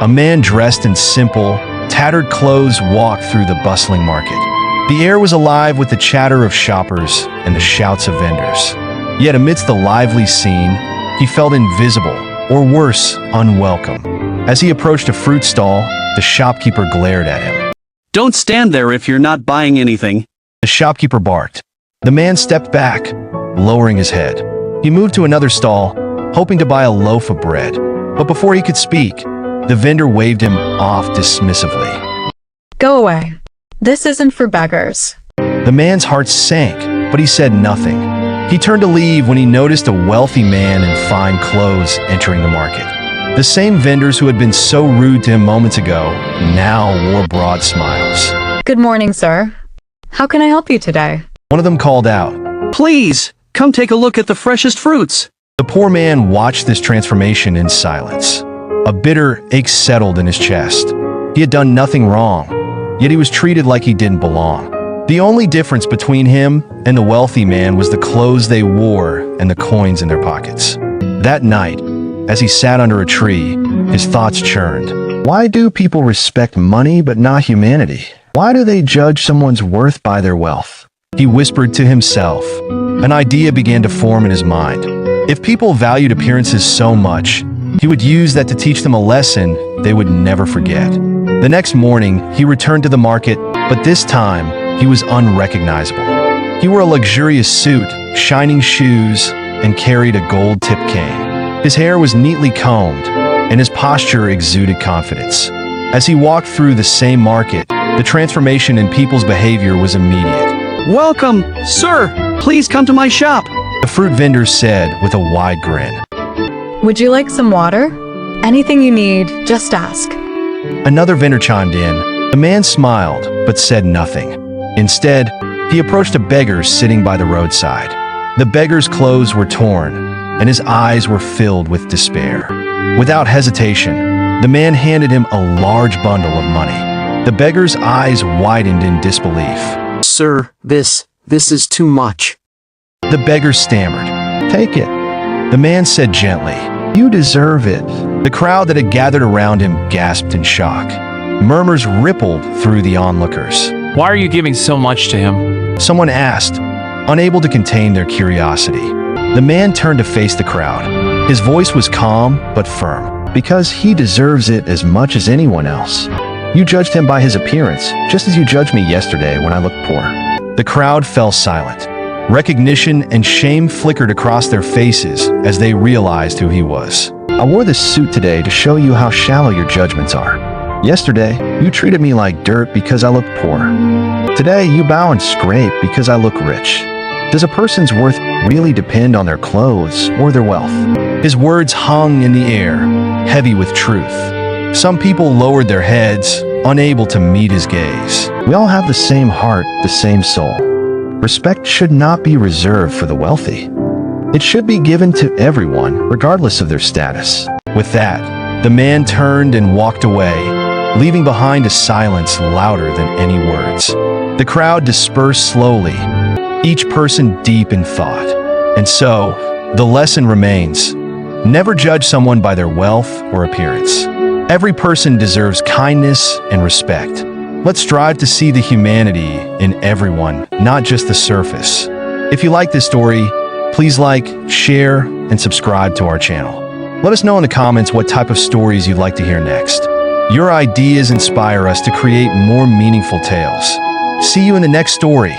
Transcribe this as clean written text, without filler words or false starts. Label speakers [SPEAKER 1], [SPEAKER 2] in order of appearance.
[SPEAKER 1] A man dressed in simple, tattered clothes walked through the bustling market. The air was alive with the chatter of shoppers and the shouts of vendors. Yet amidst the lively scene, he felt invisible, or worse, unwelcome. As he approached a fruit stall, the shopkeeper glared at him.
[SPEAKER 2] Don't stand there if you're not buying anything.
[SPEAKER 1] The shopkeeper barked. The man stepped back, lowering his head. He moved to another stall, hoping to buy a loaf of bread. But before he could speak, the vendor waved him off dismissively.
[SPEAKER 3] Go away. This isn't for beggars.
[SPEAKER 1] The man's heart sank, but he said nothing. He turned to leave when he noticed a wealthy man in fine clothes entering the market. The same vendors who had been so rude to him moments ago now wore broad smiles.
[SPEAKER 3] Good morning, sir. How can I help you today?
[SPEAKER 1] One of them called out,
[SPEAKER 2] Please, come take a look at the freshest fruits.
[SPEAKER 1] The poor man watched this transformation in silence. A bitter ache settled in his chest. He had done nothing wrong, yet he was treated like he didn't belong. The only difference between him and the wealthy man was the clothes they wore and the coins in their pockets. That night, as he sat under a tree, his thoughts churned. Why do people respect money but not humanity? Why do they judge someone's worth by their wealth? He whispered to himself. An idea began to form in his mind. If people valued appearances so much, he would use that to teach them a lesson they would never forget. The next morning, he returned to the market, but this time, he was unrecognizable. He wore a luxurious suit, shining shoes, and carried a gold-tipped cane. His hair was neatly combed, and his posture exuded confidence. As he walked through the same market, the transformation in people's behavior was immediate.
[SPEAKER 2] Welcome, sir. Please come to my shop.
[SPEAKER 1] The fruit vendor said with a wide grin.
[SPEAKER 3] Would you like some water? Anything you need, just ask.
[SPEAKER 1] Another vendor chimed in. The man smiled, but said nothing. Instead, he approached a beggar sitting by the roadside. The beggar's clothes were torn, and his eyes were filled with despair. Without hesitation, the man handed him a large bundle of money. The beggar's eyes widened in disbelief.
[SPEAKER 4] Sir, this is too much.
[SPEAKER 1] The beggar stammered. Take it. The man said gently, You deserve it. The crowd that had gathered around him gasped in shock. Murmurs rippled through the onlookers.
[SPEAKER 5] Why are you giving so much to him?
[SPEAKER 1] Someone asked, unable to contain their curiosity. The man turned to face the crowd. His voice was calm but firm. Because he deserves it as much as anyone else. You judged him by his appearance, just as you judged me yesterday when I looked poor. The crowd fell silent. Recognition and shame flickered across their faces as they realized who he was. I wore this suit today to show you how shallow your judgments are. Yesterday, you treated me like dirt because I looked poor. Today, you bow and scrape because I look rich. Does a person's worth really depend on their clothes or their wealth? His words hung in the air, heavy with truth. Some people lowered their heads, unable to meet his gaze. We all have the same heart, the same soul. Respect should not be reserved for the wealthy. It should be given to everyone, regardless of their status. With that, the man turned and walked away, leaving behind a silence louder than any words. The crowd dispersed slowly, each person deep in thought. And so, the lesson remains. Never judge someone by their wealth or appearance. Every person deserves kindness and respect. Let's strive to see the humanity in everyone, not just the surface. If you like this story, please like, share, and subscribe to our channel. Let us know in the comments what type of stories you'd like to hear next. Your ideas inspire us to create more meaningful tales. See you in the next story.